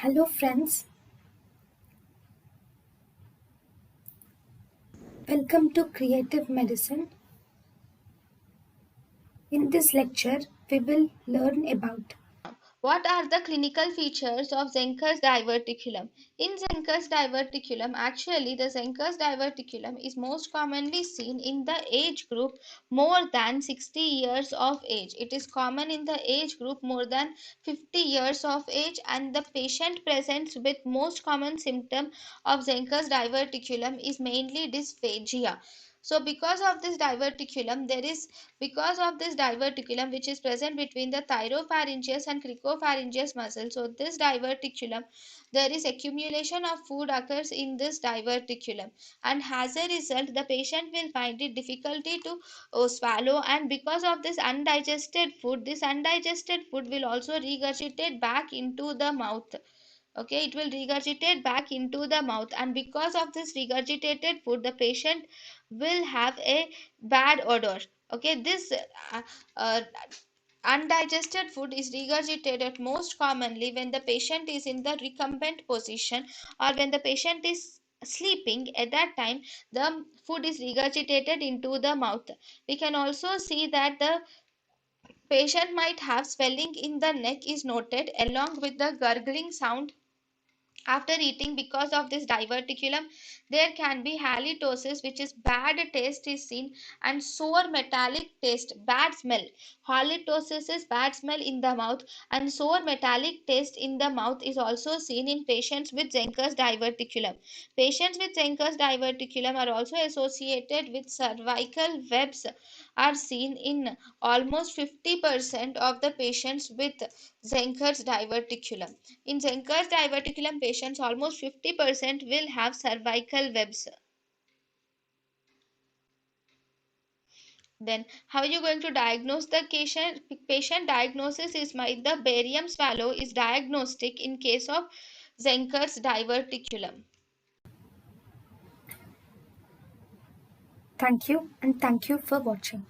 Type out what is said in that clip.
Hello friends, welcome to Creative Medicine. In this lecture, we will learn about What are the clinical features of Zenker's diverticulum? In Zenker's diverticulum, actually the Zenker's diverticulum is most commonly seen in the age group more than 60 years of age. It is common in the age group more than 50 years of age, and the patient presents with most common symptom of Zenker's diverticulum is mainly dysphagia. So because of this diverticulum which is present between the thyropharyngeus and cricopharyngeus muscle, so this diverticulum, there is accumulation of food occurs in this diverticulum, and as a result the patient will find it difficulty to swallow, and because of this undigested food will also regurgitate back into the mouth. Okay, it will regurgitate back into the mouth, and because of this regurgitated food the patient will have a bad odor. Okay, this uh, undigested food is regurgitated most commonly when the patient is in the recumbent position, or when the patient is sleeping. At that time the food is regurgitated into the mouth. We can also see that the patient might have swelling in the neck is noted, along with the gurgling sound after eating. Because of this diverticulum there can be halitosis, which is bad taste is seen, and sour metallic taste, bad smell. Halitosis is bad smell in the mouth, and sour metallic taste in the mouth is also seen in patients with Zenker's diverticulum. Patients with Zenker's diverticulum are also associated with cervical webs, are seen in almost 50% of the patients with Zenker's diverticulum. In Zenker's diverticulum patients, almost 50% will have cervical webs. Then, how are you going to diagnose the patient? Patient diagnosis is the barium swallow is diagnostic in case of Zenker's diverticulum. thank you and thank you for watching.